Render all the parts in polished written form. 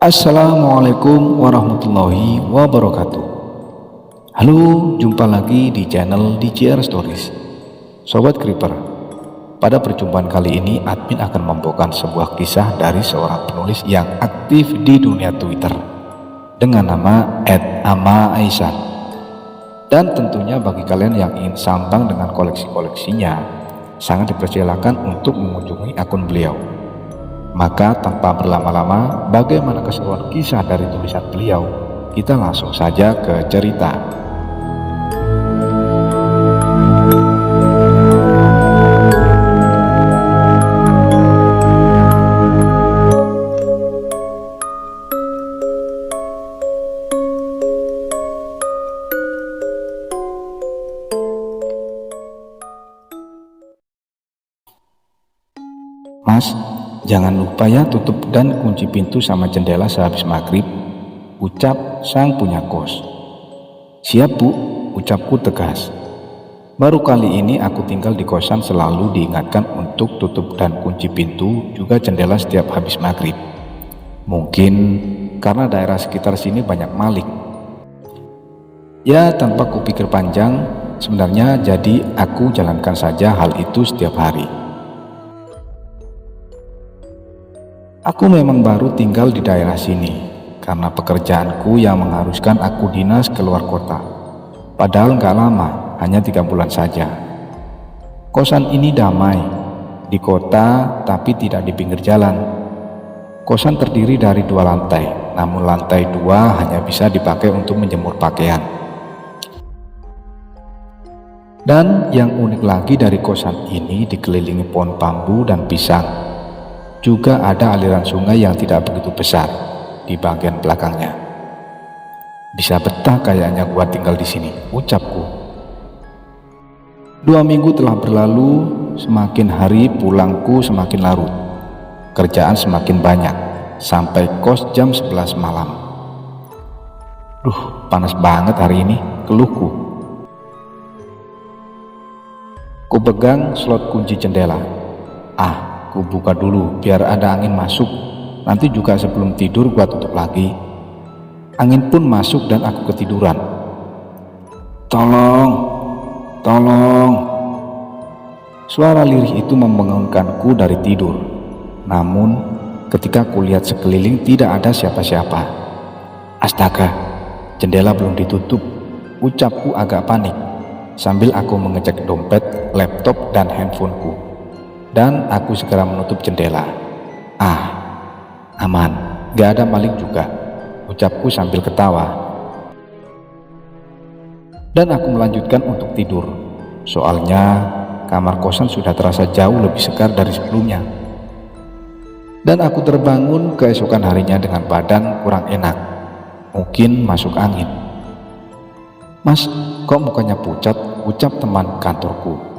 Assalamualaikum warahmatullahi wabarakatuh. Halo, jumpa lagi di channel DJR Stories. Sobat Creeper, pada perjumpaan kali ini admin akan membawakan sebuah kisah dari seorang penulis yang aktif di dunia Twitter dengan nama @ama_aisan. Dan tentunya bagi kalian yang ingin sambang dengan koleksi-koleksinya, sangat dipersilakan untuk mengunjungi akun beliau. Maka tanpa berlama-lama, bagaimana keseruan kisah dari tulisan beliau? Kita langsung saja ke cerita. Mas, jangan lupa ya tutup dan kunci pintu sama jendela sehabis maghrib, ucap sang punya kos. Siap bu, ucapku tegas. Baru kali ini aku tinggal di kosan selalu diingatkan untuk tutup dan kunci pintu juga jendela setiap habis maghrib. Mungkin karena daerah sekitar sini banyak maling. Ya tanpa kupikir panjang, sebenarnya jadi aku jalankan saja hal itu setiap hari. Aku memang baru tinggal di daerah sini karena pekerjaanku yang mengharuskan aku dinas keluar kota. Padahal nggak lama, hanya 3 bulan saja. Kosan ini damai, di kota tapi tidak di pinggir jalan. Kosan terdiri dari 2 lantai, namun lantai 2 hanya bisa dipakai untuk menjemur pakaian. Dan yang unik lagi dari kosan ini dikelilingi pohon bambu dan pisang. Juga ada aliran sungai yang tidak begitu besar di bagian belakangnya. Bisa betah kayaknya gua tinggal di sini, ucapku. 2 minggu telah berlalu, semakin hari pulangku semakin larut. Kerjaan semakin banyak, sampai kos jam 11 malam. Duh, panas banget hari ini, keluhku. Ku pegang slot kunci jendela. Ku buka dulu biar ada angin masuk. Nanti juga sebelum tidur gua tutup lagi. Angin pun masuk dan aku ketiduran. Tolong, tolong. Suara lirih itu membangunkanku dari tidur. Namun ketika kulihat sekeliling tidak ada siapa-siapa. Astaga, jendela belum ditutup, ucapku agak panik sambil aku mengecek dompet, laptop, dan handphoneku. Dan aku segera menutup jendela. Aman, gak ada maling juga, ucapku sambil ketawa. Dan aku melanjutkan untuk tidur. Soalnya kamar kosan sudah terasa jauh lebih segar dari sebelumnya. Dan aku terbangun keesokan harinya dengan badan kurang enak. Mungkin masuk angin. Mas, kok mukanya pucat, ucap teman kantorku.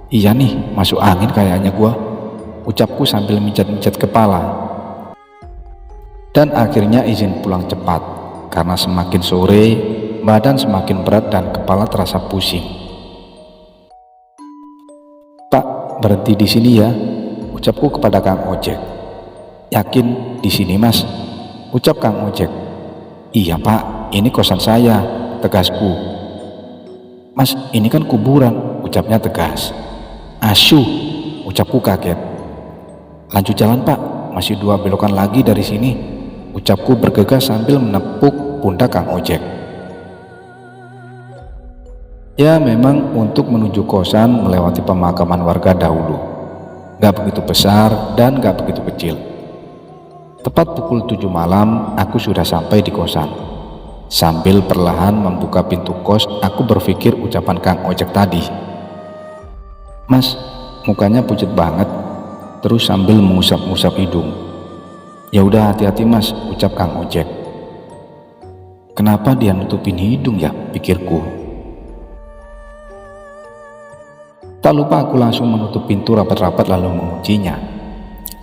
Iya nih, masuk angin kayaknya gua, ucapku sambil mijat-mijat kepala. Dan akhirnya izin pulang cepat, karena semakin sore, badan semakin berat dan kepala terasa pusing. Pak, berhenti di sini ya, ucapku kepada Kang Ojek. Yakin di sini mas, ucap Kang Ojek. Iya pak, ini kosan saya, tegasku. Mas, ini kan kuburan, ucapnya tegas. Asyuh, ucapku kaget. Lanjut jalan pak, masih 2 belokan lagi dari sini, ucapku bergegas sambil menepuk pundak Kang Ojek. Ya memang untuk menuju kosan melewati pemakaman warga dahulu. Gak begitu besar dan gak begitu kecil. Tepat pukul 7 malam aku sudah sampai di kosan. Sambil perlahan membuka pintu kos, aku berpikir ucapan Kang Ojek tadi. Mas, mukanya pucat banget, terus sambil mengusap-ngusap hidung. Ya udah hati-hati mas, ucap Kang Ojek. Kenapa dia nutupin hidung ya, pikirku. Tak lupa aku langsung menutup pintu rapat-rapat lalu menguncinya.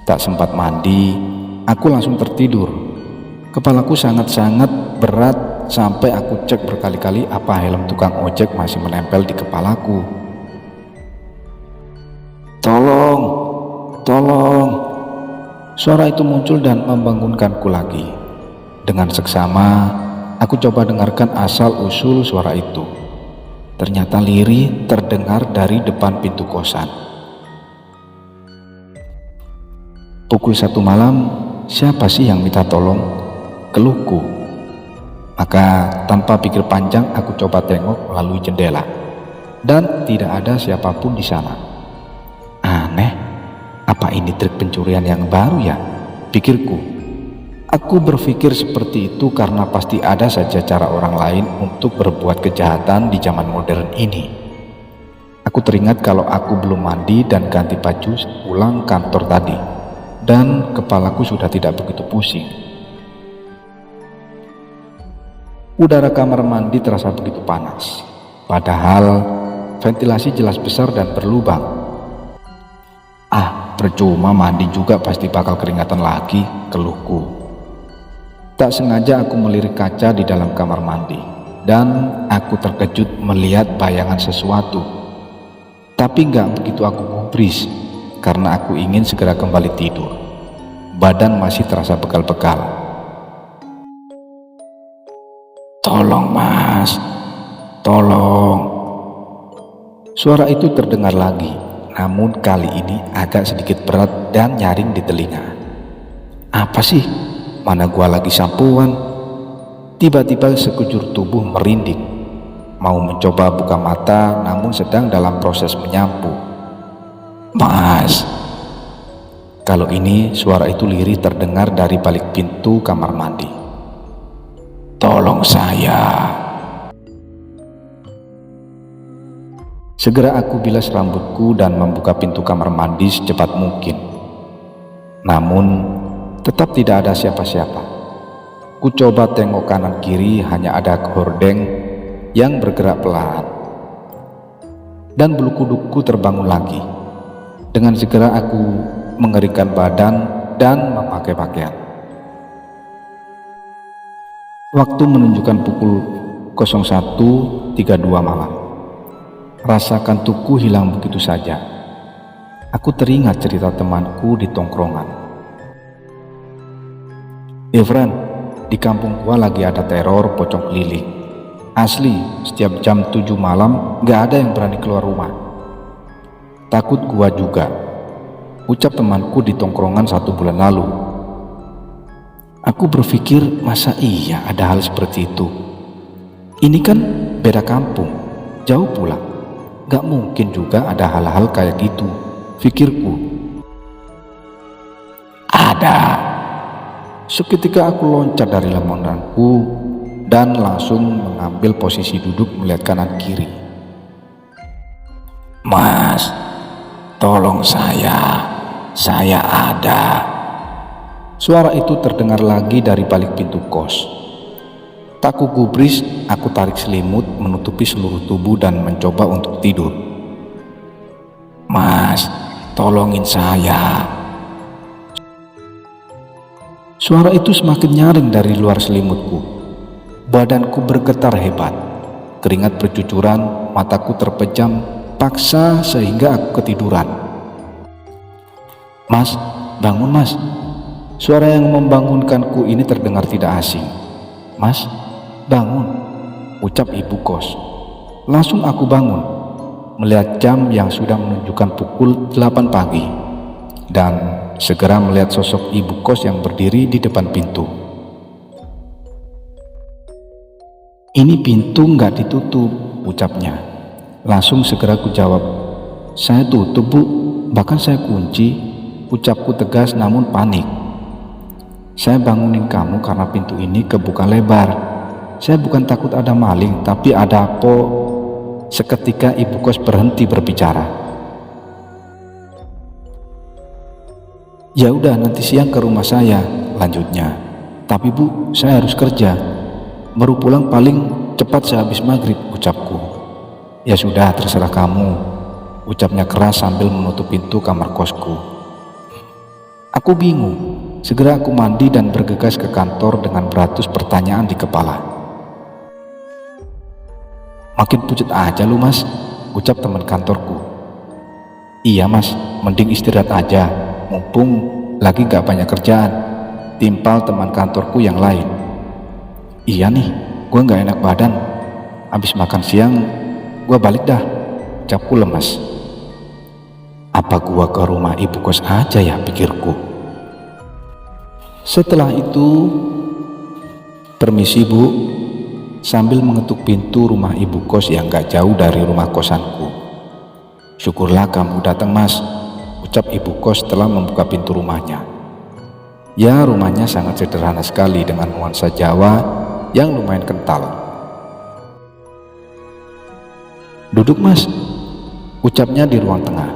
Tak sempat mandi, aku langsung tertidur. Kepalaku sangat-sangat berat sampai aku cek berkali-kali apa helm tukang ojek masih menempel di kepalaku. Tolong, Suara itu muncul dan membangunkanku lagi. Dengan seksama, aku coba dengarkan asal-usul suara itu. Ternyata lirih terdengar dari depan pintu kosan. Pukul 1 malam, siapa sih yang minta tolong? Keluhku. Maka tanpa pikir panjang aku coba tengok melalui jendela. Dan tidak ada siapapun di sana. Aneh, apa ini trik pencurian yang baru ya? Pikirku. Aku berpikir seperti itu karena pasti ada saja cara orang lain untuk berbuat kejahatan di zaman modern ini. Aku teringat kalau aku belum mandi dan ganti baju pulang kantor tadi, dan kepalaku sudah tidak begitu pusing. Udara kamar mandi terasa begitu panas, padahal ventilasi jelas besar dan berlubang. Percuma mandi juga pasti bakal keringatan lagi, keluhku. Tak sengaja aku melirik kaca di dalam kamar mandi, dan aku terkejut melihat bayangan sesuatu. Tapi gak begitu aku gubris, karena aku ingin segera kembali tidur. Badan masih terasa pegal-pegal. Tolong mas, tolong. Suara itu terdengar lagi, namun kali ini agak sedikit berat dan nyaring di telinga. Apa sih? Mana gua lagi sampuan? Tiba-tiba sekujur tubuh merinding. Mau mencoba buka mata namun sedang dalam proses menyampu. Mas. Kalau ini suara itu lirih terdengar dari balik pintu kamar mandi. Tolong saya. Segera aku bilas rambutku dan membuka pintu kamar mandi secepat mungkin. Namun tetap tidak ada siapa-siapa. Ku coba tengok kanan kiri, hanya ada hordeng yang bergerak pelan. Dan bulu kudukku terbangun lagi. Dengan segera aku mengeringkan badan dan memakai pakaian. Waktu menunjukkan pukul 01.32 malam. Rasa kantukku hilang begitu saja. Aku teringat cerita temanku di tongkrongan. Friend, di kampung gua lagi ada teror pocong keliling. Asli, setiap jam 7 malam gak ada yang berani keluar rumah. Takut gua juga, ucap temanku di tongkrongan 1 bulan lalu. Aku berpikir, masa iya ada hal seperti itu? Ini kan beda kampung, jauh pula. Gak mungkin juga ada hal-hal kayak gitu, pikirku. Ada. Seketika aku loncat dari lemonanku dan langsung mengambil posisi duduk melihat kanan kiri. Mas, tolong saya ada. Suara itu terdengar lagi dari balik pintu kos. Tak kugubris, aku tarik selimut menutupi seluruh tubuh dan mencoba untuk tidur. Mas, tolongin saya. Suara itu semakin nyaring dari luar selimutku. Badanku bergetar hebat. Keringat bercucuran, mataku terpejam, paksa sehingga aku ketiduran. Mas, bangun mas. Suara yang membangunkanku ini terdengar tidak asing. Mas, bangun, ucap ibu kos. Langsung aku bangun, melihat jam yang sudah menunjukkan pukul 8 pagi. Dan segera melihat sosok ibu kos yang berdiri di depan pintu. Ini pintu nggak ditutup, ucapnya. Langsung segera ku jawab, saya tutup bu, bahkan saya kunci, ucapku tegas namun panik. Saya bangunin kamu karena pintu ini kebuka lebar. Saya bukan takut ada maling, tapi ada apa? Seketika ibu kos berhenti berbicara. Ya udah nanti siang ke rumah saya, lanjutnya. Tapi bu, saya harus kerja. Baru pulang paling cepat sehabis maghrib, ucapku. Ya sudah, terserah kamu, ucapnya keras sambil menutup pintu kamar kosku. Aku bingung. Segera aku mandi dan bergegas ke kantor dengan beratus pertanyaan di kepala. Makin pucet aja lu mas, ucap teman kantorku. Iya mas, mending istirahat aja, mumpung lagi gak banyak kerjaan, timpal teman kantorku yang lain. Iya nih, gue gak enak badan. Habis makan siang, gue balik dah, ucapku lemas. Apa gue ke rumah ibu kos aja ya, pikirku. Setelah itu, permisi bu, sambil mengetuk pintu rumah ibu kos yang gak jauh dari rumah kosanku. Syukurlah kamu datang mas, ucap ibu kos setelah membuka pintu rumahnya. Ya, rumahnya sangat sederhana sekali dengan nuansa Jawa yang lumayan kental. Duduk mas, ucapnya di ruang tengah.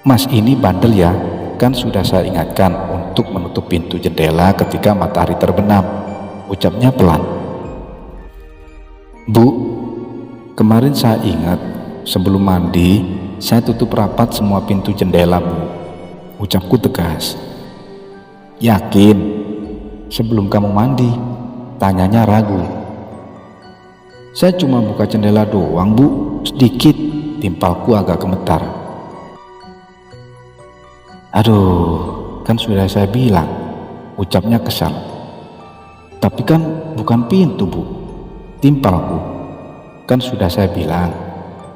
Mas ini bandel ya, kan sudah saya ingatkan untuk menutup pintu jendela ketika matahari terbenam, ucapnya pelan. Bu, kemarin saya ingat sebelum mandi saya tutup rapat semua pintu jendela bu, ucapku tegas. Yakin? Sebelum kamu mandi? Tanyanya ragu. Saya cuma buka jendela doang bu, sedikit, timpalku agak gemetar. Aduh, kan sudah saya bilang, ucapnya kesal. Tapi kan bukan pintu bu, timpalku. Kan sudah saya bilang,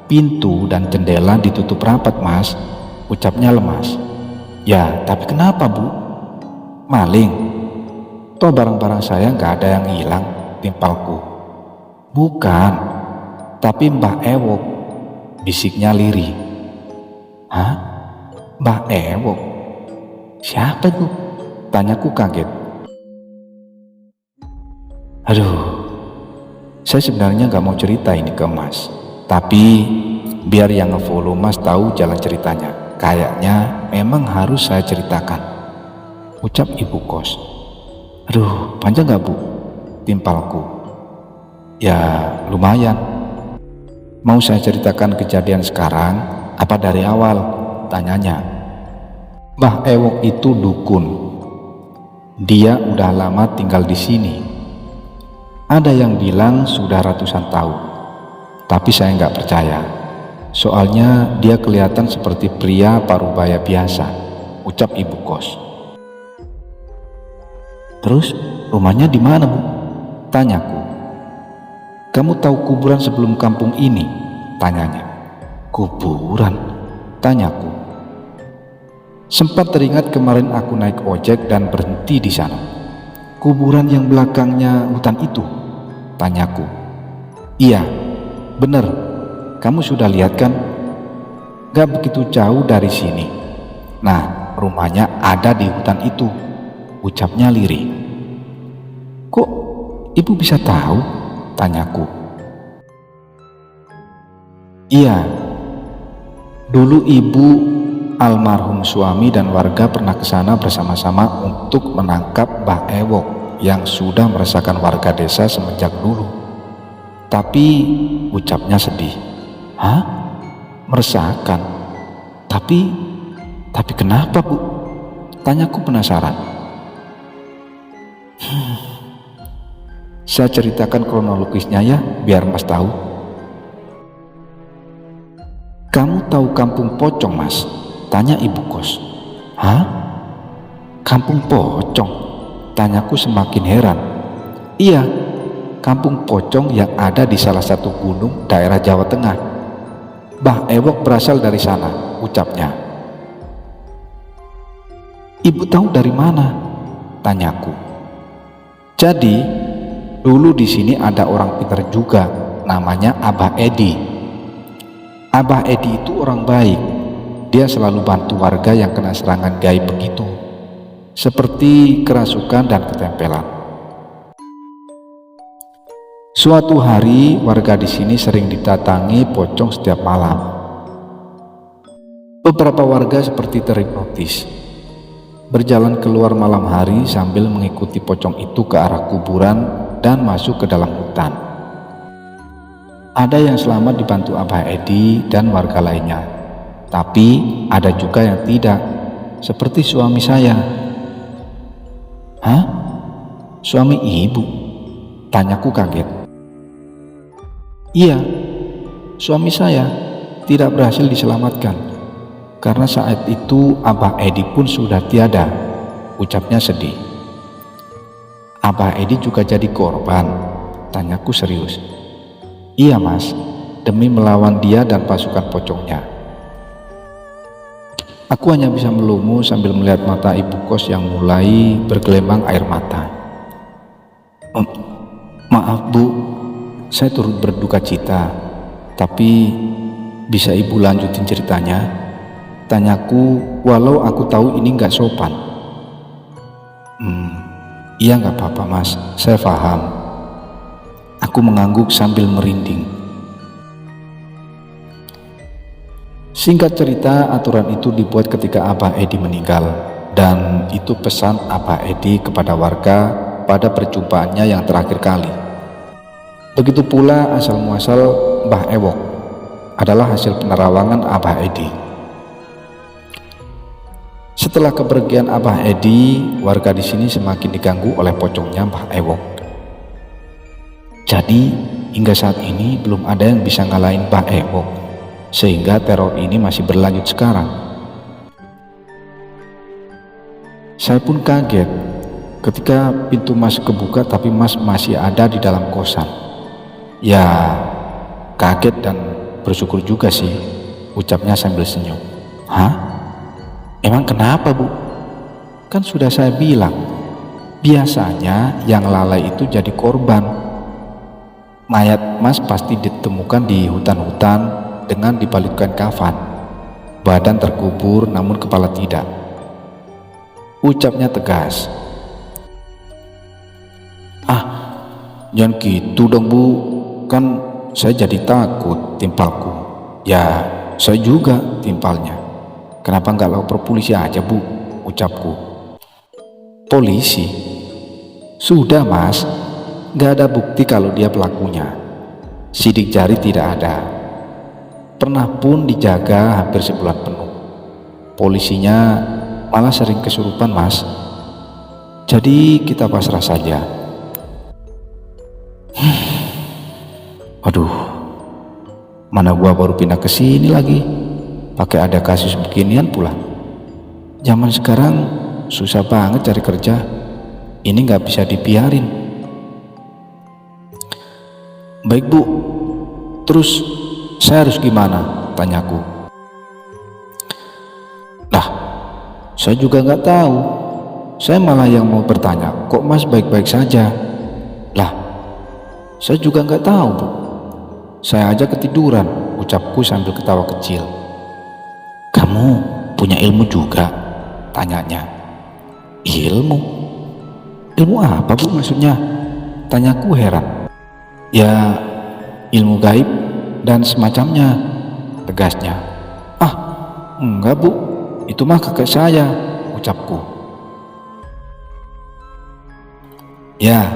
pintu dan jendela ditutup rapat mas, ucapnya lemas. Ya, tapi kenapa bu? Maling? Toh barang-barang saya nggak ada yang hilang, timpalku. Bukan, tapi Mbah Ewok, bisiknya lirih. Hah? Mbah Ewok? Siapa tuh? Tanyaku kaget. Aduh, saya sebenarnya gak mau cerita ini ke mas, tapi biar yang nge-follow mas tahu jalan ceritanya. Kayaknya memang harus saya ceritakan, ucap ibu kos. Aduh, panjang gak bu? Timpalku. Ya lumayan. Mau saya ceritakan kejadian sekarang apa dari awal? Tanyanya. Mbah Ewok itu dukun. Dia udah lama tinggal di sini. Ada yang bilang sudah ratusan tahun, tapi saya nggak percaya. Soalnya dia kelihatan seperti pria parubaya biasa, ucap ibu kos. Terus rumahnya di mana bu? Tanyaku. Kamu tahu kuburan sebelum kampung ini? Tanyanya. Kuburan? Tanyaku. Sempat teringat kemarin aku naik ojek dan berhenti di sana. Kuburan yang belakangnya hutan itu? Tanyaku. Iya, bener. Kamu sudah lihat kan? Gak begitu jauh dari sini. Nah, rumahnya ada di hutan itu, ucapnya lirih. Kok ibu bisa tahu? Tanyaku. Iya, dulu ibu, almarhum suami dan warga pernah ke sana bersama-sama untuk menangkap Mbah Ewok yang sudah meresahkan warga desa semenjak dulu. Tapi ucapnya sedih. Hah? Meresahkan? Tapi kenapa bu? Tanyaku penasaran. Saya ceritakan kronologisnya ya, biar mas tahu. Kamu tahu kampung Pocong mas? Tanya ibu kos. Hah? Kampung Pocong? Tanyaku semakin heran. Iya, kampung Pocong yang ada di salah satu gunung daerah Jawa Tengah. Mbah Ewok berasal dari sana, ucapnya. Ibu tahu dari mana? Tanyaku. Jadi, dulu di sini ada orang pintar juga, namanya Abah Edi. Abah Edi itu orang baik. Dia selalu bantu warga yang kena serangan gaib begitu, seperti kerasukan dan ketempelan. Suatu hari warga di sini sering didatangi pocong setiap malam. Beberapa warga seperti terhipnotis, berjalan keluar malam hari sambil mengikuti pocong itu ke arah kuburan dan masuk ke dalam hutan. Ada yang selamat dibantu Abah Edi dan warga lainnya, tapi ada juga yang tidak, seperti suami saya. Hah? Suami ibu? Tanyaku kaget. Iya, suami saya tidak berhasil diselamatkan. karena saat itu Abah Edi pun sudah tiada, ucapnya sedih. Abah Edi juga jadi korban, tanyaku serius. Iya mas, demi melawan dia dan pasukan pocongnya. Aku hanya bisa melungu sambil melihat mata ibu kos yang mulai bergelembang air mata. Maaf bu, saya turut berduka cita, tapi bisa ibu lanjutin ceritanya? Tanyaku walau aku tahu ini nggak sopan. Iya nggak apa-apa mas, saya paham. Aku mengangguk sambil merinding. Singkat cerita, aturan itu dibuat ketika Abah Edi meninggal, dan itu pesan Abah Edi kepada warga pada perjumpaannya yang terakhir kali. Begitu pula asal muasal Mbah Ewok adalah hasil penerawangan Abah Edi. Setelah kepergian Abah Edi, warga di sini semakin diganggu oleh pocongnya Mbah Ewok. Jadi hingga saat ini belum ada yang bisa ngalahin Mbah Ewok, sehingga teror ini masih berlanjut sekarang. Saya pun kaget ketika pintu masuk kebuka tapi mas masih ada di dalam kosan. Ya kaget dan bersyukur juga sih, ucapnya sambil senyum. Hah? Emang kenapa bu? Kan sudah saya bilang, biasanya yang lalai itu jadi korban. Mayat mas pasti ditemukan di hutan-hutan dengan dibalikan kafan, badan terkubur namun kepala tidak, ucapnya tegas. Jangan gitu dong bu, kan saya jadi takut timpalku. Ya saya juga timpalnya, kenapa nggak lapor polisi aja bu, ucapku. Polisi? Sudah mas, nggak ada bukti kalau dia pelakunya, sidik jari tidak ada. Pernah pun dijaga hampir sebulan penuh. Polisinya malah sering kesurupan mas. Jadi kita pasrah saja. Aduh, mana gua baru pindah ke sini lagi, pakai ada kasus beginian pula. Zaman sekarang susah banget cari kerja. Ini nggak bisa dibiarin. Baik bu, terus saya harus gimana? Tanyaku. Nah, saya juga nggak tahu. Saya malah yang mau bertanya, kok mas baik-baik saja? Lah, saya juga nggak tahu bu. Saya aja ketiduran, ucapku sambil ketawa kecil. Kamu punya ilmu juga? Tanyanya. Ilmu? Ilmu apa bu maksudnya? Tanyaku heran. Ya, ilmu gaib dan semacamnya, tegasnya. Enggak bu, itu mah kakek saya, ucapku. Ya,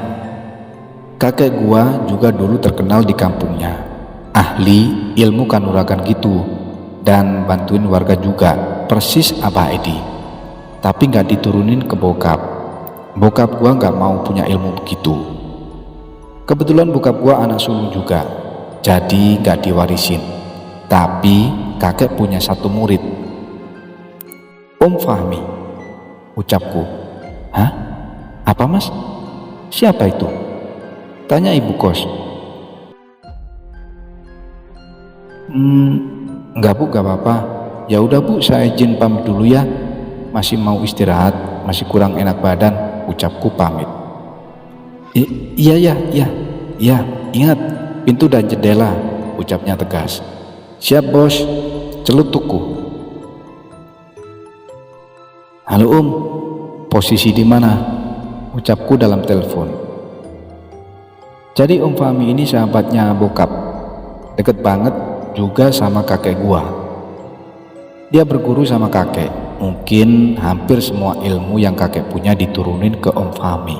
kakek gua juga dulu terkenal di kampungnya, ahli ilmu kanuragan gitu, dan bantuin warga juga, persis Abah Edi. Tapi nggak diturunin ke bokap. Bokap gua nggak mau punya ilmu begitu. Kebetulan bokap gua anak sulung juga, jadi nggak diwarisin. Tapi kakek punya satu murid, Om Fahmi, ucapku. Hah? Apa mas? Siapa itu? Tanya ibu kos. Enggak bu, enggak apa-apa. Ya udah bu, saya izin pamit dulu ya. Masih mau istirahat, masih kurang enak badan, ucapku pamit. Iya, ingat pintu dan jendela, ucapnya tegas. Siap bos, celutukku. Halo Om, posisi di mana? Ucapku dalam telepon. Jadi Om Fahmi ini sahabatnya bokap, deket banget juga sama kakek gua. Dia berguru sama kakek, mungkin hampir semua ilmu yang kakek punya diturunin ke Om Fahmi.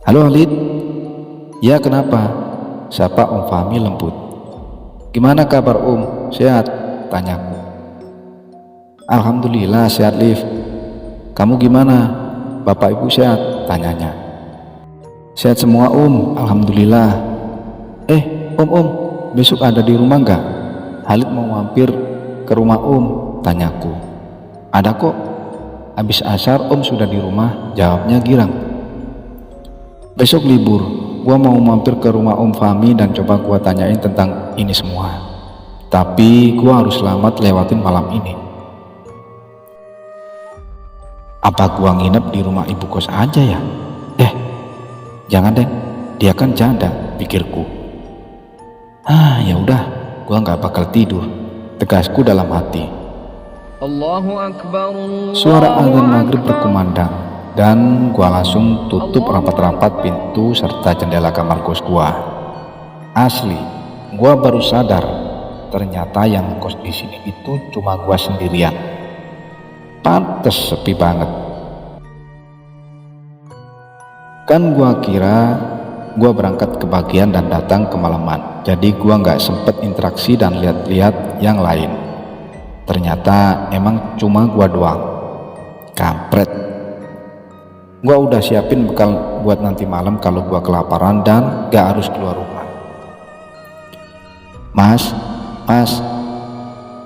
Halo Halid. Ya kenapa? Sapa Om Fahmi lembut. Gimana kabar Om? Sehat? Tanyaku. Alhamdulillah sehat Liv. Kamu gimana? Bapak ibu sehat? Tanyanya. Sehat semua Om, alhamdulillah. Om, besok ada di rumah nggak? Halid mau mampir ke rumah Om, tanyaku. Ada kok, habis asar Om sudah di rumah, jawabnya girang. Besok libur, gua mau mampir ke rumah Om Fahmi dan coba gua tanyain tentang ini semua. Tapi gua harus selamat lewatin malam ini. Apa gua nginep di rumah ibu kos aja ya? Jangan deh, dia kan janda, pikirku. Ya udah, gua nggak bakal tidur, tegasku dalam hati. Allahu Akbar, Suara azan maghrib berkumandang dan gua langsung tutup rapat-rapat pintu serta jendela kamar kos gua. Asli, gua baru sadar ternyata yang kos di sini itu cuma gua sendirian. Pantes sepi banget. Kan gua kira gua berangkat ke bagian dan datang kemalaman, jadi gua nggak sempet interaksi dan lihat-lihat yang lain. Ternyata emang cuma gua doang. Kampret. Gua udah siapin bekal buat nanti malam kalau gua kelaparan dan gak harus keluar rumah. Mas,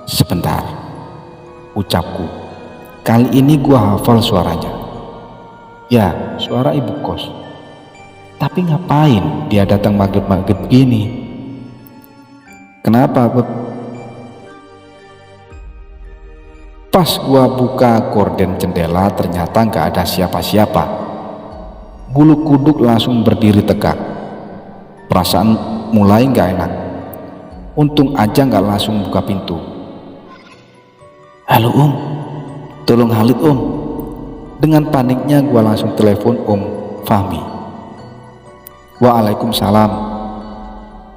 sebentar, ucapku. Kali ini gua hafal suaranya. Ya, suara ibu kos. Tapi ngapain dia datang maghrib-maghrib gini? Kenapa, Beb? Pas gua buka gorden jendela ternyata nggak ada siapa-siapa. Bulu kuduk langsung berdiri tegak. Perasaan mulai nggak enak. Untung aja nggak langsung buka pintu. Halo Om, tolong Halid Om. Dengan paniknya gua langsung telepon Om Fahmi. Waalaikumsalam.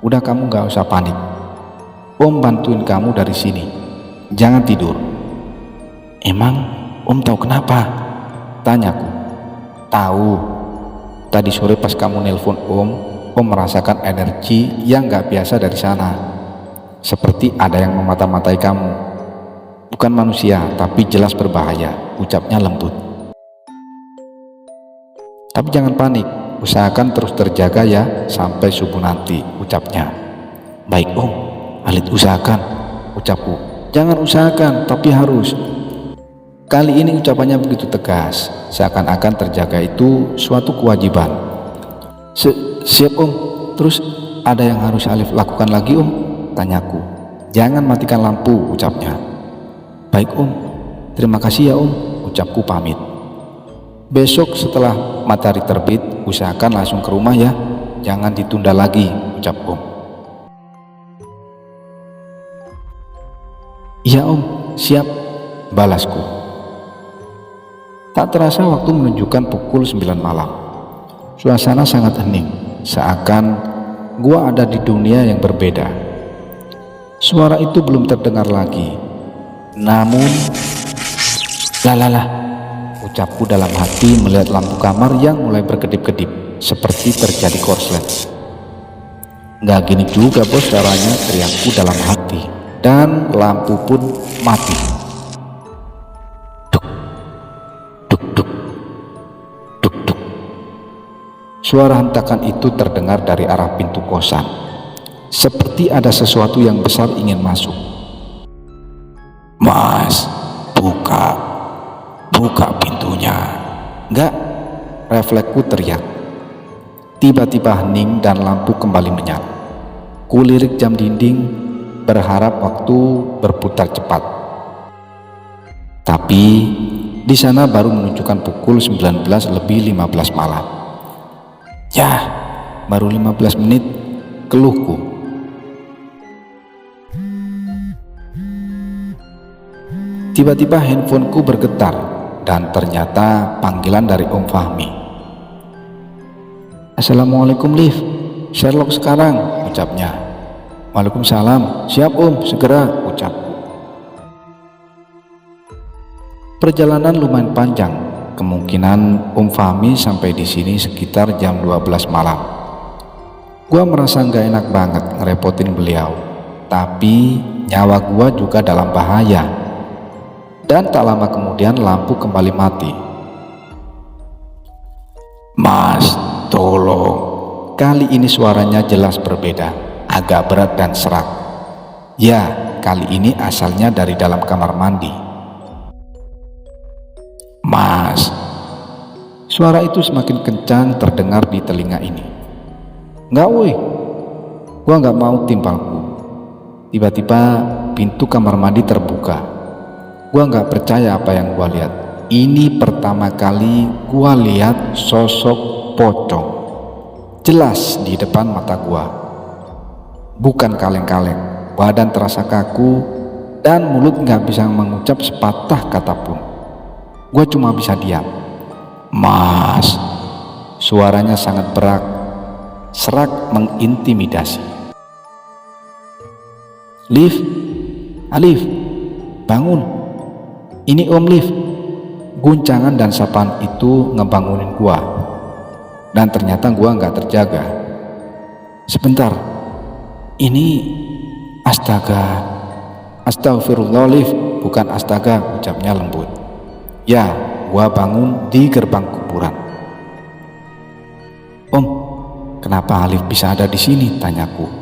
Udah kamu nggak usah panik. Om bantuin kamu dari sini. Jangan tidur. Emang Om tahu kenapa? Tanyaku. Tahu. Tadi sore pas kamu nelpon Om merasakan energi yang gak biasa dari sana. Seperti ada yang memata-matai kamu. Bukan manusia, tapi jelas berbahaya, ucapnya lembut. Tapi jangan panik, usahakan terus terjaga ya sampai subuh nanti, ucapnya. Baik Om, Halid usahakan, ucapku. Jangan usahakan, tapi harus. Kali ini ucapannya begitu tegas, seakan-akan terjaga itu suatu kewajiban. Siap Om, terus ada yang harus Alif lakukan lagi Om? Tanyaku. Jangan matikan lampu, ucapnya. Baik Om, terima kasih ya Om, ucapku pamit. Besok setelah matahari terbit, usahakan langsung ke rumah ya, jangan ditunda lagi, ucap Om. Iya Om, siap, balasku. Tak terasa waktu menunjukkan pukul 9 malam. Suasana sangat hening, seakan gua ada di dunia yang berbeda. Suara itu belum terdengar lagi. Namun, lah, ucapku dalam hati melihat lampu kamar yang mulai berkedip-kedip, seperti terjadi korslet. Gak gini juga bos caranya, teriakku dalam hati. Dan lampu pun mati. Suara hentakan itu terdengar dari arah pintu kosan. Seperti ada sesuatu yang besar ingin masuk. Mas, buka pintunya. Enggak, refleksku teriak. Tiba-tiba hening dan lampu kembali menyala. Kulirik jam dinding, berharap waktu berputar cepat. Tapi di sana baru menunjukkan pukul 19:15 malam. Ya, baru 15 menit, keluhku. Tiba-tiba handphoneku bergetar dan ternyata panggilan dari Om Fahmi. Assalamualaikum Liv, Sherlock sekarang, ucapnya. Waalaikumsalam, siap Om, segera, ucapku. Perjalanan lumayan panjang. Kemungkinan Om Fahmi sampai di sini sekitar jam 12 malam. Gua merasa nggak enak banget ngerepotin beliau, tapi nyawa gua juga dalam bahaya. Dan tak lama kemudian lampu kembali mati. Mas, tolong. Kali ini suaranya jelas berbeda, agak berat dan serak. Ya, kali ini asalnya dari dalam kamar mandi. Mas, suara itu semakin kencang terdengar di telinga ini. Nggak woi, gua nggak mau timpalku. Tiba-tiba pintu kamar mandi terbuka. Gua nggak percaya apa yang gua lihat. Ini pertama kali gua lihat sosok pocong jelas di depan mata gua. Bukan kaleng-kaleng, badan terasa kaku dan mulut nggak bisa mengucap sepatah kata pun. Gua cuma bisa diam. Mas, suaranya sangat berat, serak mengintimidasi. Liv, Alif, bangun. Ini Om Liv. Guncangan dan sapaan itu ngebangunin gua. Dan ternyata gua nggak terjaga. Sebentar, ini astaga. Astagfirullah Liv, bukan astaga, ucapnya lembut. Ya, gua bangun di gerbang kuburan. Om, kenapa Alif bisa ada di sini? Tanyaku.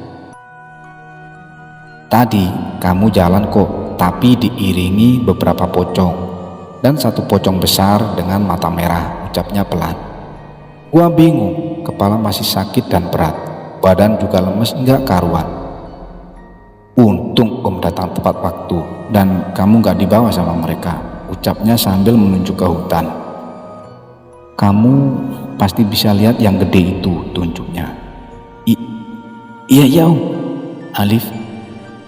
Tadi kamu jalan kok, tapi diiringi beberapa pocong dan satu pocong besar dengan mata merah, ucapnya pelan. Gua bingung, kepala masih sakit dan berat, badan juga lemes nggak karuan. Untung Om datang tepat waktu dan kamu nggak dibawa sama mereka, ucapnya sambil menunjuk ke hutan. Kamu pasti bisa lihat yang gede itu, tunjuknya. Iya Om.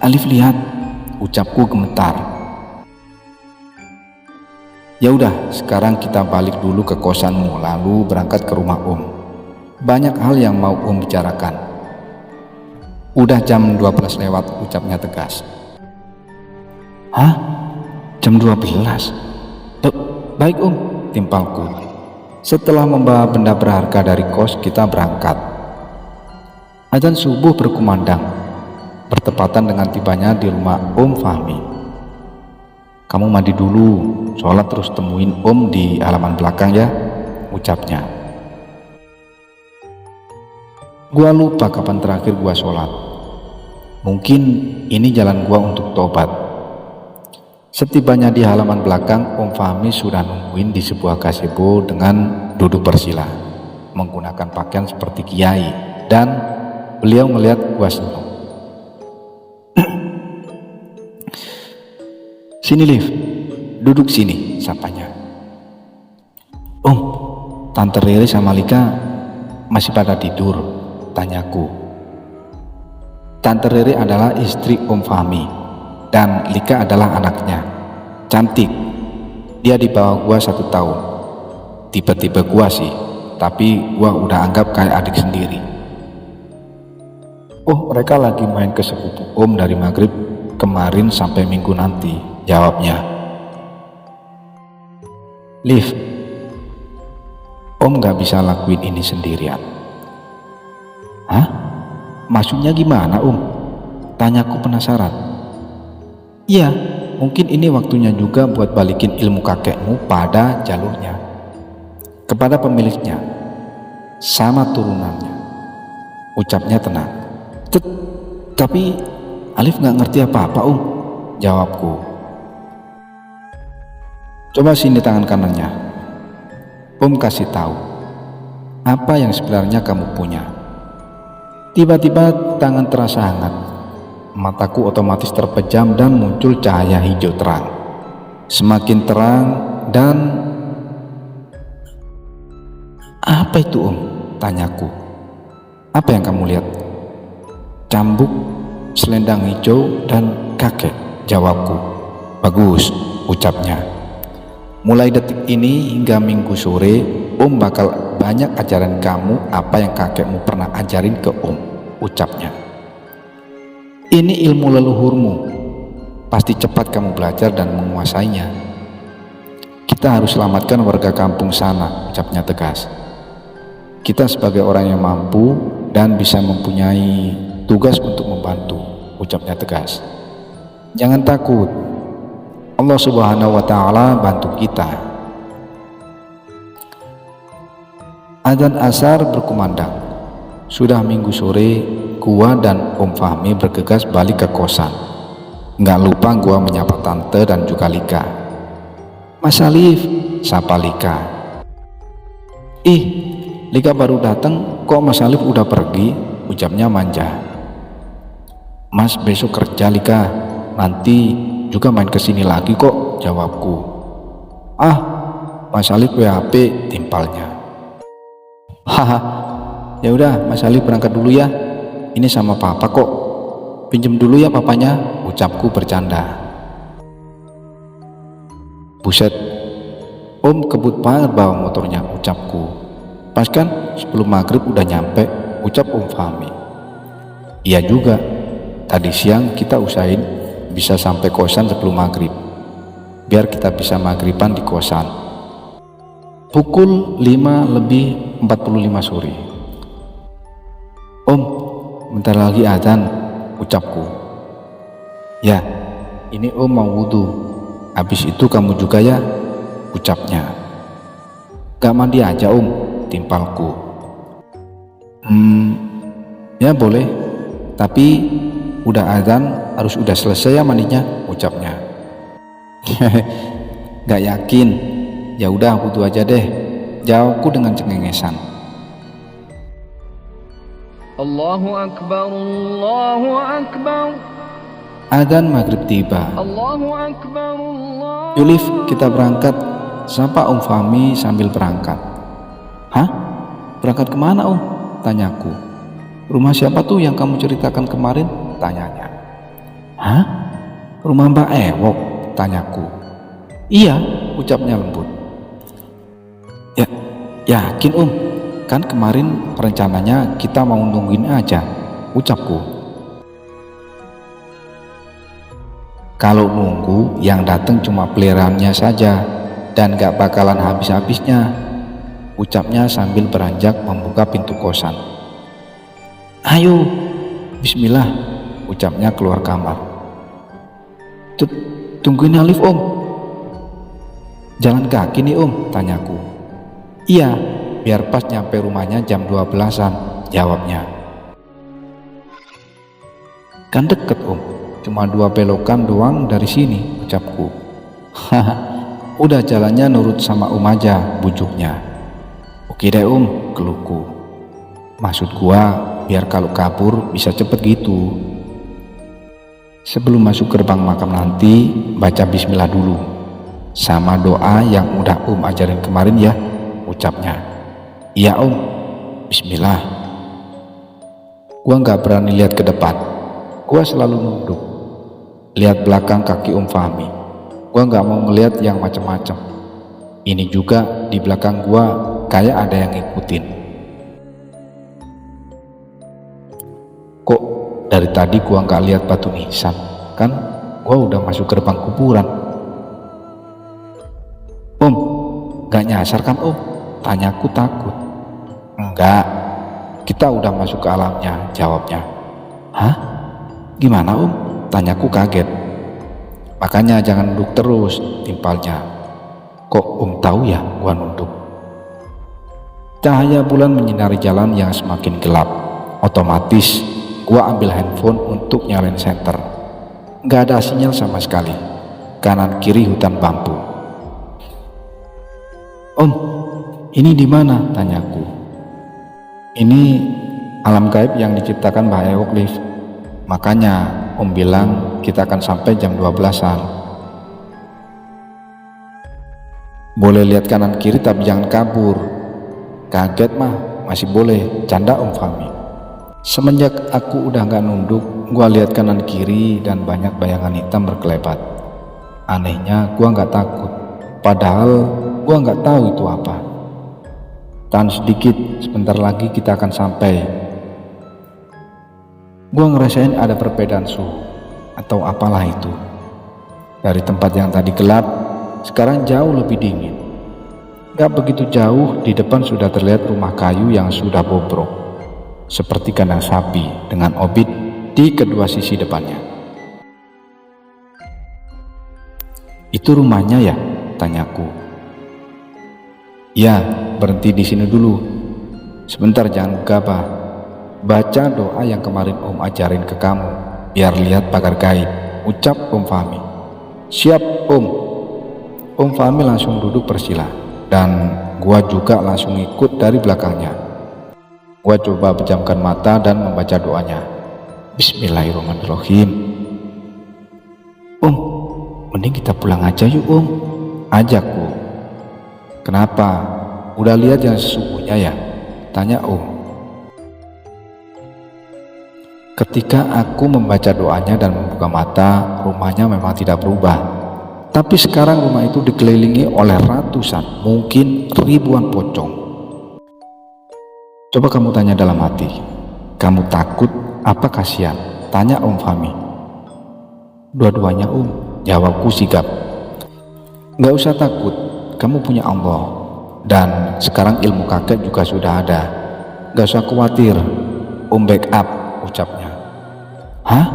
Alif lihat, ucapku gemetar. Ya udah, sekarang kita balik dulu ke kosanmu, lalu berangkat ke rumah Om. Banyak hal yang mau Om bicarakan. Udah jam 12 lewat, ucapnya tegas. Hah? Jam 12? Baik Om, timpalku. Setelah membawa benda berharga dari kos, kita berangkat. Adzan subuh berkumandang, bertepatan dengan tibanya di rumah Om Fahmi. Kamu mandi dulu, sholat terus temuin Om di halaman belakang ya, ucapnya. Gua lupa kapan terakhir gua sholat. Mungkin ini jalan gua untuk tobat. Setibanya di halaman belakang, Om Fahmi sudah nungguin di sebuah gazebo dengan duduk bersila, menggunakan pakaian seperti kiai, dan beliau melihat gua senyum. Sini Liv, duduk sini, sapanya. Om, Tante Riri sama Lika masih pada tidur, tanyaku. Tante Riri adalah istri Om Fahmi dan Lika adalah anaknya. Cantik, dia di bawah gua 1 tahun. Tipe-tipe gua sih, tapi gua udah anggap kayak adik sendiri. Oh, mereka lagi main ke sepupu Om dari maghrib kemarin sampai minggu nanti, jawabnya. Liv, Om gak bisa lakuin ini sendirian. Hah? Maksudnya gimana Om? Tanyaku penasaran. Iya, mungkin ini waktunya juga buat balikin ilmu kakekmu pada jalurnya, kepada pemiliknya, sama turunannya, ucapnya tenang. Tapi Alif gak ngerti apa-apa Om, jawabku. Coba sini tangan kanannya. Om kasih tahu apa yang sebenarnya kamu punya. Tiba-tiba tangan terasa hangat. Mataku otomatis terpejam dan muncul cahaya hijau terang. Semakin terang dan... Apa itu Om? Tanyaku. Apa yang kamu lihat? Cambuk, selendang hijau, dan kakek, jawabku. Bagus, ucapnya. Mulai detik ini hingga minggu sore, Om bakal banyak ajaran kamu apa yang kakekmu pernah ajarin ke Om, ucapnya. Ini ilmu leluhurmu, pasti cepat kamu belajar dan menguasainya. Kita harus selamatkan warga kampung sana, ucapnya tegas. Kita sebagai orang yang mampu dan bisa mempunyai tugas untuk membantu, ucapnya tegas. Jangan takut, Allah Subhanahu wa Ta'ala bantu kita. Adzan asar berkumandang. Sudah minggu sore, gua dan Om Fahmi bergegas balik ke kosan. Nggak lupa gua menyapa Tante dan juga Lika. Mas Alif, sapa Lika. Ih, Lika baru datang, kok Mas Alif udah pergi, ucapnya manja. Mas besok kerja Lika, nanti juga main kesini lagi kok, jawabku. Ah, Mas Alif WHP, timpalnya. Haha, ya udah Mas Alif berangkat dulu ya, ini sama papa kok, pinjem dulu ya papanya, ucapku bercanda. Buset, Om kebut banget bawa motornya, ucapku. Pas kan sebelum maghrib udah nyampe, ucap Om Fahmi. Iya juga, tadi siang kita usahain bisa sampai kosan sebelum maghrib, biar kita bisa maghriban di kosan. Pukul 5:45 sore. Om, bentar lagi azan, ucapku. Ya, ini Om mau wudhu, habis itu kamu juga ya, ucapnya. Gak mandi aja Om, timpalku. Ya boleh, tapi udah azan harus udah selesai ya mandinya, ucapnya. Gak yakin, ya udah wudhu aja deh, jawabku dengan cengengesan. Allahu Akbar, Allahu Akbar. Adzan maghrib tiba. Allahu Akbar, Allah. Yulif, kita berangkat, sapa Om Fahmi sambil berangkat. Hah? Berangkat kemana Om? Tanyaku. Rumah siapa tuh yang kamu ceritakan kemarin? Tanyanya. Hah? Rumah Mbak Ewok? Tanyaku. Iya, ucapnya lembut. Ya, yakin Om, kan kemarin rencananya kita mau nungguin aja, ucapku. Kalau nunggu yang datang cuma peliharaannya saja dan gak bakalan habis-habisnya, ucapnya sambil beranjak membuka pintu kosan. Ayo, bismillah, ucapnya keluar kamar. Tungguin Alif Om. Jalan kaki nih Om, tanyaku. Iya, biar pas nyampe rumahnya jam 12-an, jawabnya. Kan deket Om, cuma 2 belokan doang dari sini, ucapku. Haha, udah jalannya nurut sama Om aja, bujuknya. Oke deh Om, keluhku. Maksud gua biar kalau kabur bisa cepet gitu. Sebelum masuk gerbang makam nanti, baca bismillah dulu, sama doa yang udah Om ajarin kemarin ya, ucapnya. Iya Om, bismillah. Gua nggak berani lihat ke depan, gua selalu nunduk, lihat belakang kaki Om Fahmi. Gua nggak mau ngelihat yang macem-macem. Ini juga di belakang gua kayak ada yang ngikutin. Kok dari tadi gua nggak lihat batu nisan, kan gua udah masuk gerbang kuburan. Om, nggak nyasar kan Om? Tanyaku takut. Enggak, kita udah masuk ke alamnya, jawabnya. Hah? Gimana Om? Tanyaku kaget. Makanya jangan nunduk terus, timpalnya. Kok Om tahu ya gua nunduk? Cahaya bulan menyinari jalan yang semakin gelap. Otomatis gua ambil handphone untuk nyalain senter. Gak ada sinyal sama sekali. Kanan kiri hutan bambu. Om, ini di mana? Tanyaku. Ini alam gaib yang diciptakan Mbah Ewok Liv. Makanya Om bilang kita akan sampai jam 12-an. Boleh lihat kanan kiri tapi jangan kabur. Kaget mah masih boleh, canda Om Fahmi. Semenjak aku udah gak nunduk, gua lihat kanan kiri dan banyak bayangan hitam berkelebat. Anehnya gua gak takut, padahal gua gak tahu itu apa. Tahan sedikit, sebentar lagi kita akan sampai. Gua ngerasain ada perbedaan suhu atau apalah itu. Dari tempat yang tadi gelap, sekarang jauh lebih dingin. Gak begitu jauh, di depan sudah terlihat rumah kayu yang sudah bobrok, seperti kandang sapi dengan obit di kedua sisi depannya. Itu rumahnya ya? Tanyaku. Ya, berhenti di sini dulu. Sebentar, jangan gegabah. Baca doa yang kemarin Om ajarin ke kamu, biar lihat pagar gaib, ucap Om Fahmi. Siap Om. Om Fahmi langsung duduk bersila dan gua juga langsung ikut dari belakangnya. Gua coba pejamkan mata dan membaca doanya. Bismillahirrahmanirrahim. Om, mending kita pulang aja yuk Om, ajakku. Kenapa? Udah lihat yang sesungguhnya ya? Tanya Om. Ketika aku membaca doanya dan membuka mata, rumahnya memang tidak berubah. Tapi sekarang rumah itu dikelilingi oleh ratusan, mungkin ribuan pocong. Coba kamu tanya dalam hati, kamu takut apa kasihan? Tanya Om Fahmi. Dua-duanya Om, jawabku sigap. Gak usah takut, kamu punya Allah. Dan sekarang ilmu kakek juga sudah ada. Gak usah khawatir, Om backup, ucapnya. Hah?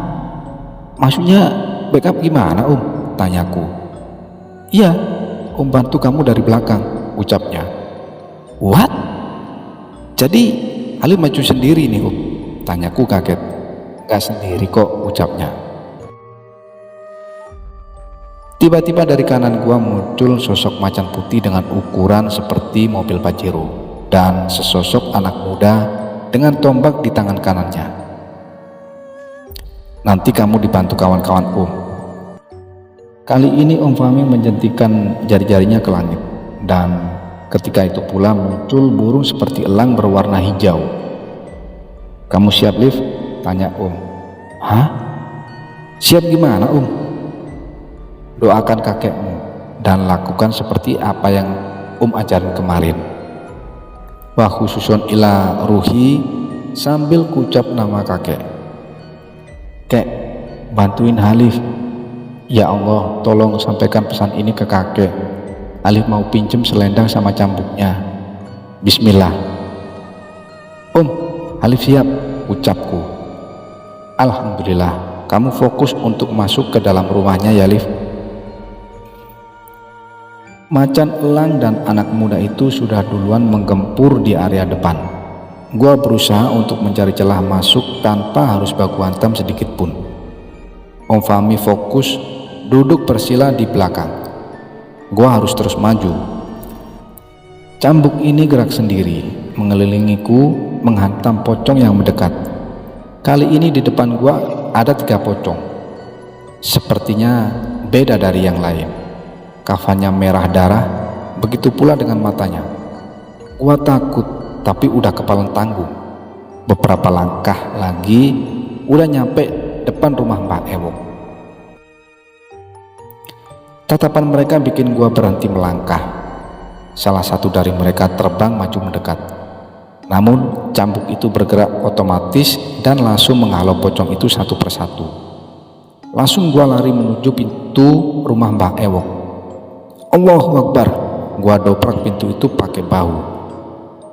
Maksudnya backup gimana Om? Tanyaku. Iya, Om bantu kamu dari belakang, ucapnya. What? Jadi Alif maju sendiri nih Om? Tanyaku kaget. Gak sendiri kok, ucapnya. Tiba-tiba dari kanan gua muncul sosok macan putih dengan ukuran seperti mobil Pajero dan sesosok anak muda dengan tombak di tangan kanannya. Nanti kamu dibantu kawan-kawan Om. Kali ini Om Fahmi menjentikan jari-jarinya ke langit, dan ketika itu pula muncul burung seperti elang berwarna hijau. Kamu siap Liv? Tanya Om. Hah? Siap gimana Om? Doakan kakekmu dan lakukan seperti apa yang Om ajarin kemarin. Wa khususun ila ruhi, sambil kucap nama kakek. Kek, bantuin Halif. Ya Allah, tolong sampaikan pesan ini ke kakek. Alif mau pinjem selendang sama cambuknya. Bismillah. Om, Alif siap, ucapku. Alhamdulillah, kamu fokus untuk masuk ke dalam rumahnya ya Alif. Macan elang dan anak muda itu sudah duluan menggempur di area depan. Gua berusaha untuk mencari celah masuk tanpa harus baku hantam sedikit pun. Om Fahmi fokus duduk bersila di belakang. Gua harus terus maju. Cambuk ini gerak sendiri, mengelilingiku, menghantam pocong yang mendekat. Kali ini di depan gua ada 3 pocong. Sepertinya beda dari yang lain. Kafannya merah darah, begitu pula dengan matanya. Gua takut, tapi udah kepalang tanggung. Beberapa langkah lagi, udah nyampe depan rumah Mbak Ewok. Tatapan mereka bikin gua berhenti melangkah. Salah satu dari mereka terbang maju mendekat. Namun cambuk itu bergerak otomatis dan langsung menghalau pocong itu satu persatu. Langsung gua lari menuju pintu rumah Mbah Ewok. Allahu Akbar. Gua dobrak pintu itu pakai bahu.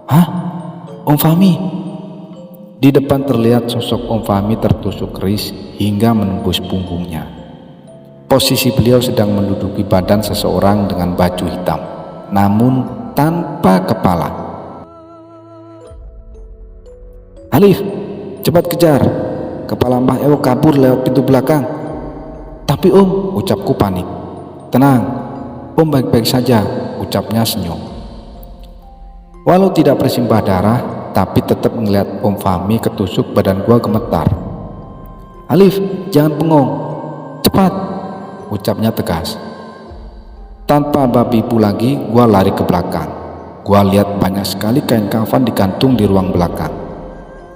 Hah? Om Fahmi? Di depan terlihat sosok Om Fahmi tertusuk keris hingga menembus punggungnya. Posisi beliau sedang menduduki badan seseorang dengan baju hitam, namun tanpa kepala. Alif, cepat kejar. Kepala Mbah Ewok kabur lewat pintu belakang. Tapi Om, ucapku panik. Tenang, Om baik-baik saja, ucapnya senyum. Walau tidak bersimbah darah, tapi tetap melihat Om Fahmi ketusuk, badan gua gemetar. Alif, jangan bengong, cepat, ucapnya tegas. Tanpa babi ibu lagi, gua lari ke belakang. Gua lihat banyak sekali kain kafan digantung di ruang belakang.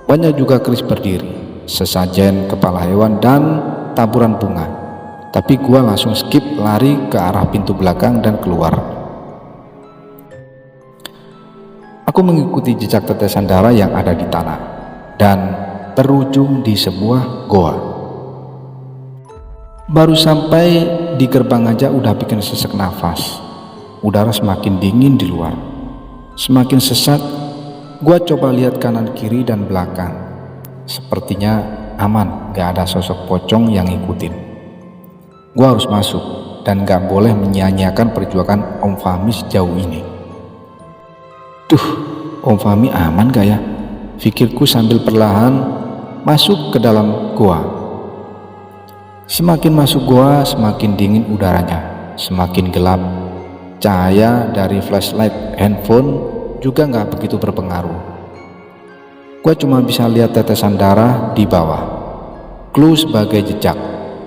Banyak juga keris berdiri, sesajen kepala hewan dan taburan bunga. Tapi gua langsung skip, lari ke arah pintu belakang dan keluar. Aku mengikuti jejak tetesan darah yang ada di tanah dan berujung di sebuah goa. Baru sampai di gerbang aja udah bikin sesak nafas. Udara semakin dingin di luar. Semakin sesak, gua coba lihat kanan kiri dan belakang. Sepertinya aman, gak ada sosok pocong yang ngikutin. Gua harus masuk dan gak boleh menyia-nyiakan perjuangan Om Fahmi sejauh ini. Duh, Om Fahmi aman gak ya? Pikirku sambil perlahan masuk ke dalam gua. Semakin masuk gua, semakin dingin udaranya, semakin gelap. Cahaya dari flashlight handphone juga nggak begitu berpengaruh. Gua cuma bisa lihat tetesan darah di bawah, clue sebagai jejak,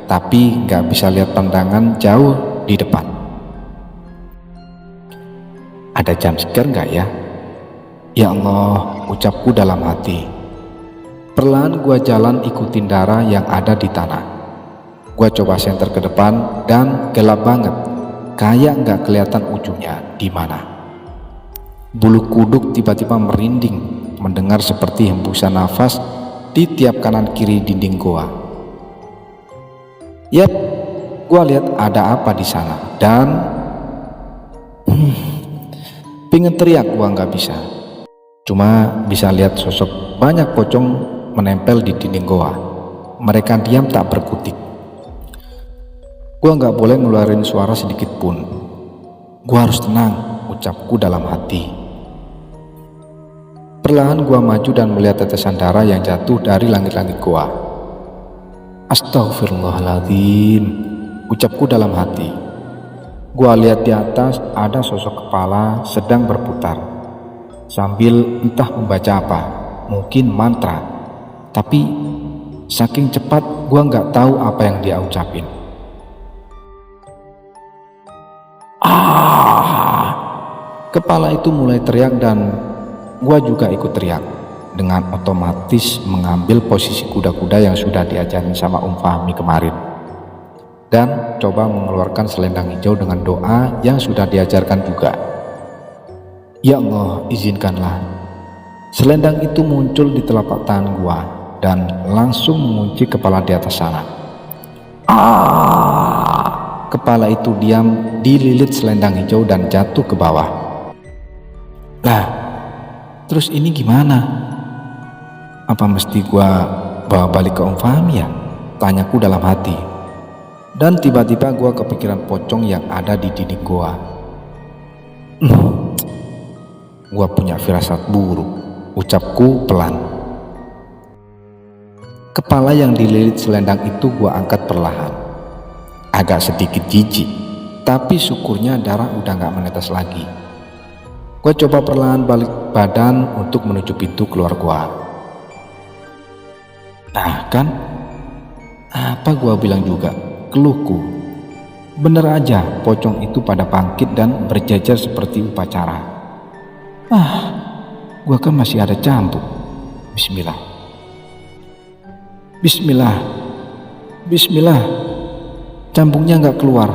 tapi nggak bisa lihat pandangan jauh di depan. Ada jam scare nggak ya? Ya Allah, ucapku dalam hati. Perlahan gua jalan ikutin darah yang ada di tanah. Gua coba senter ke depan dan gelap banget, kayak nggak kelihatan ujungnya di mana. Bulu kuduk tiba-tiba merinding mendengar seperti hembusan nafas di tiap kanan kiri dinding gua. Yap, gua lihat ada apa di sana dan pengen teriak gua nggak bisa. Cuma bisa lihat sosok banyak pocong menempel di dinding goa. Mereka diam tak berkutik. Gua nggak boleh ngeluarin suara sedikit pun. Gua harus tenang, ucapku dalam hati. Perlahan gua maju dan melihat tetesan darah yang jatuh dari langit-langit goa. Astagfirullahaladzim, ucapku dalam hati. Gua lihat di atas ada sosok kepala sedang berputar sambil entah membaca apa, mungkin mantra. Tapi saking cepat gua nggak tahu apa yang dia ucapin. Kepala itu mulai teriak dan gua juga ikut teriak. Dengan otomatis mengambil posisi kuda-kuda yang sudah diajarin sama Fahmi kemarin, dan coba mengeluarkan selendang hijau dengan doa yang sudah diajarkan juga. Ya Allah, izinkanlah selendang itu muncul di telapak tangan gua dan langsung mengunci kepala di atas sana. Kepala itu diam dililit selendang hijau dan jatuh ke bawah. Lah, terus ini gimana? Apa mesti gua bawa balik ke Fahmi ya? Tanyaku dalam hati. Dan tiba-tiba gua kepikiran pocong yang ada di dinding gua. Gua punya firasat buruk, ucapku pelan. Kepala yang dililit selendang itu gua angkat perlahan. Agak sedikit jijik, tapi syukurnya darah udah gak menetes lagi. Gua coba perlahan balik badan untuk menuju pintu keluar gua. Nah kan, apa gua bilang juga, keluhku. Bener aja, pocong itu pada bangkit dan berjajar seperti upacara. Gua kan masih ada cambuk. Bismillah. Bismillah. Bismillah. Cambuknya nggak keluar.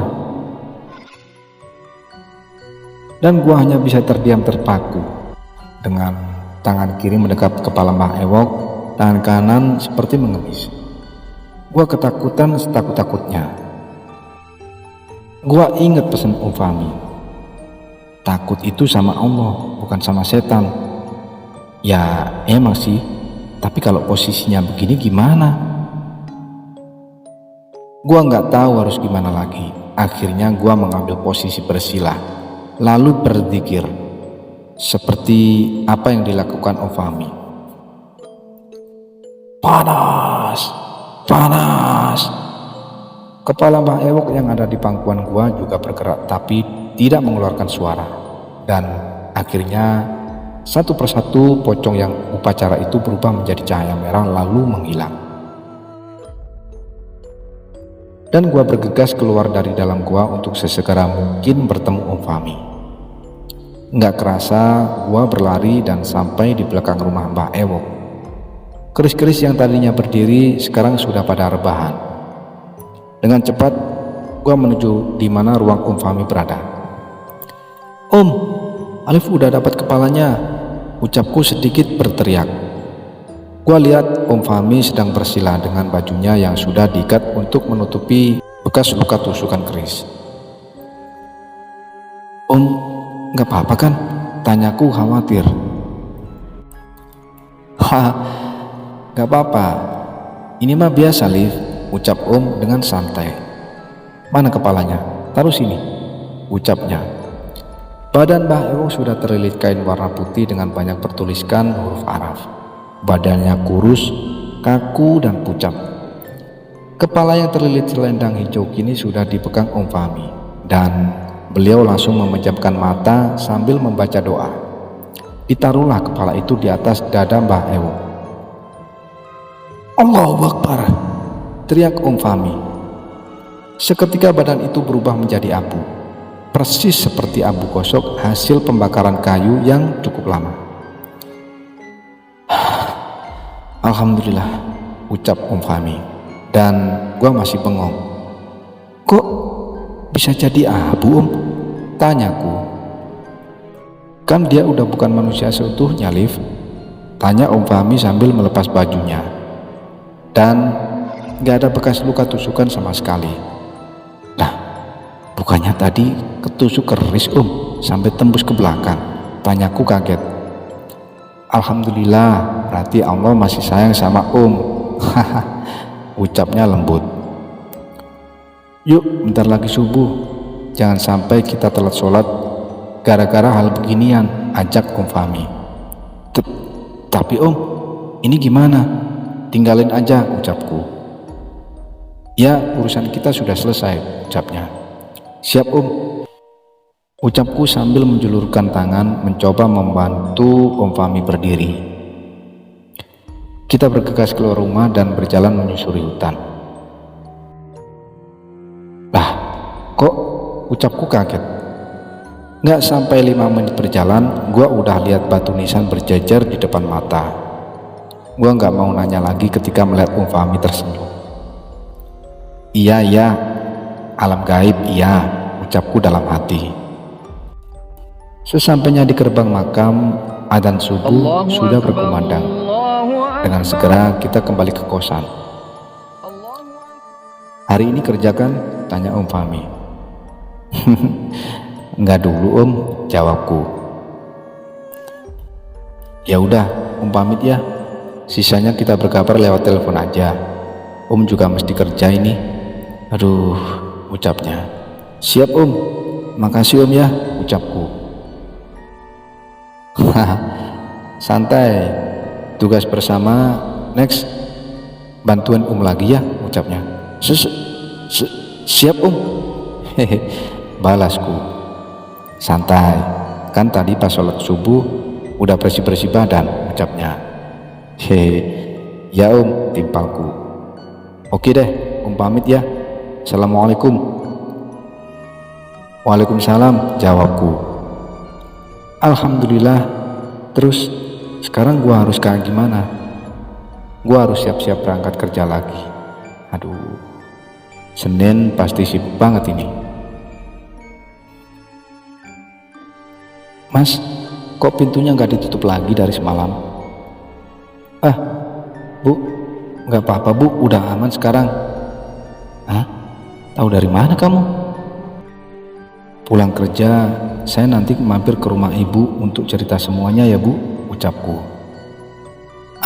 Dan gua hanya bisa terdiam terpaku. Dengan tangan kiri mendekap kepala Mbah Ewok, tangan kanan seperti mengemis. Gua ketakutan setakut-takutnya. Gua ingat pesan Fahmi. Takut itu sama Allah, bukan sama setan. Ya emang sih, tapi kalau posisinya begini gimana? Gua nggak tahu harus gimana lagi. Akhirnya gua mengambil posisi bersila, lalu berzikir seperti apa yang dilakukan Fahmi. Panas, panas. Kepala Mbah Ewok yang ada di pangkuan gua juga bergerak tapi tidak mengeluarkan suara. Dan akhirnya satu persatu pocong yang upacara itu berubah menjadi cahaya merah lalu menghilang. Dan gua bergegas keluar dari dalam gua untuk sesegera mungkin bertemu Fahmi. Nggak kerasa gua berlari dan sampai di belakang rumah Mbah Ewok. Keris-keris yang tadinya berdiri sekarang sudah pada rebahan. Dengan cepat gua menuju di mana ruang Fahmi berada. Om, Alif udah dapat kepalanya, ucapku sedikit berteriak. Gua lihat Fahmi sedang bersila dengan bajunya yang sudah diikat untuk menutupi bekas luka tusukan keris. Om, nggak apa-apa kan? Tanyaku khawatir. Nggak apa-apa, ini mah biasa Liv, ucap Om dengan santai. Mana kepalanya? Taruh sini, ucapnya. Badan Mbah Ewok sudah terlilit kain warna putih dengan banyak bertuliskan huruf Arab. Badannya kurus, kaku dan pucat. Kepala yang terlilit selendang hijau kini sudah dipegang Om Fahmi, dan beliau langsung memejamkan mata sambil membaca doa. Ditaruhlah kepala itu di atas dada Mbah Ewok. Allahu Akbar, teriak Om Fahmi. Seketika badan itu berubah menjadi abu, persis seperti abu gosok hasil pembakaran kayu yang cukup lama. Alhamdulillah, ucap Om Fahmi, dan gua masih bengong. Kok bisa jadi abu, Om? Tanyaku. Kan dia udah bukan manusia seutuhnya, Liv, tanya Om Fahmi sambil melepas bajunya. Dan gak ada bekas luka tusukan sama sekali. Nah, bukannya tadi ketusuk keris, Om, sampai tembus ke belakang? Tanyaku kaget. Alhamdulillah, berarti Allah masih sayang sama Om. Haha, ucapnya lembut. Yuk, bentar lagi subuh, jangan sampai kita telat sholat gara-gara hal beginian, ajak Om Fahmi. Tapi Om, ini gimana? Tinggalin aja, ucapku. Ya, urusan kita sudah selesai, ucapnya. Siap Om, ucapku sambil menjulurkan tangan mencoba membantu Om Fahmi berdiri. Kita bergegas keluar rumah dan berjalan menyusuri hutan. Lah, kok ucapku kaget. Nggak sampai 5 menit berjalan, gua udah lihat batu nisan berjejer di depan mata. Gua nggak mau nanya lagi ketika melihat Om Fahmi tersenyum. Iya, alam gaib iya, ucapku dalam hati. Sesampainya di gerbang makam, adzan subuh sudah berkumandang. Dengan segera kita kembali ke kosan. Hari ini kerjakan? Tanya Om Fahmi. Enggak dulu Om, jawabku. Ya udah, Om pamit ya. Sisanya kita berkabar lewat telepon aja. Om juga mesti kerja ini. Aduh, ucapnya. Siap Om, makasih Om ya, ucapku. Santai, tugas bersama, next bantuan Om lagi ya, ucapnya. Siap Om. Hehe, balasku. Santai, kan tadi pas sholat subuh udah bersih-bersih badan, ucapnya. Hehe, ya Om, timpalku. Oke deh, Om pamit ya. Assalamualaikum. Waalaikumsalam, jawabku. Alhamdulillah. Terus sekarang gua harus kayak gimana? Gua harus siap-siap berangkat kerja lagi. Aduh, Senin pasti sibuk banget ini. Mas, kok pintunya nggak ditutup lagi dari semalam? Ah, Bu, nggak apa-apa Bu, udah aman sekarang. Hah? Tahu dari mana kamu? Pulang kerja, saya nanti mampir ke rumah ibu untuk cerita semuanya ya Bu, ucapku.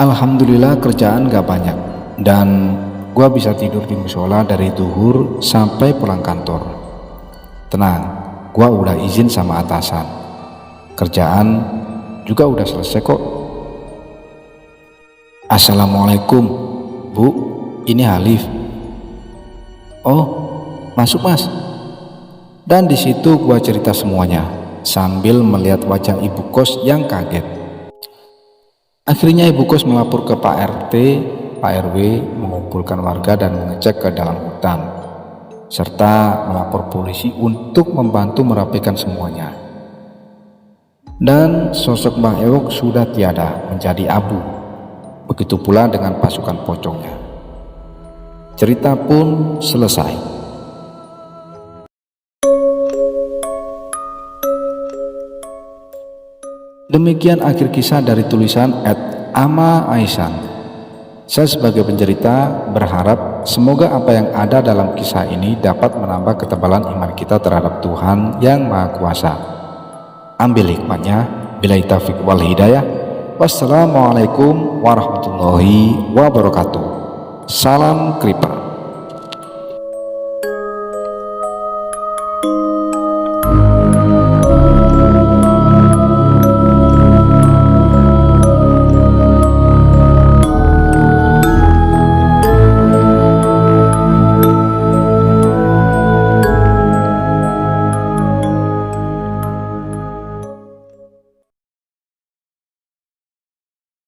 Alhamdulillah kerjaan gak banyak, dan gua bisa tidur di musola dari zuhur sampai pulang kantor. Tenang, gua udah izin sama atasan. Kerjaan juga udah selesai kok. Assalamualaikum Bu, ini Halif. Oh, masuk Mas. Dan di situ gua cerita semuanya sambil melihat wajah ibu kos yang kaget. Akhirnya ibu kos melapor ke Pak RT, Pak RW, mengumpulkan warga dan mengecek ke dalam hutan, serta melapor polisi untuk membantu merapikan semuanya. Dan sosok Mbah Ewok sudah tiada, menjadi abu. Begitu pula dengan pasukan pocongnya. Cerita pun selesai. Demikian akhir kisah dari tulisan @Ama Aisan. Saya sebagai pencerita berharap semoga apa yang ada dalam kisah ini dapat menambah ketebalan iman kita terhadap Tuhan yang Maha Kuasa. Ambil hikmahnya. Billahi taufiq wal hidayah. Wassalamualaikum warahmatullahi wabarakatuh. Salam Creeper.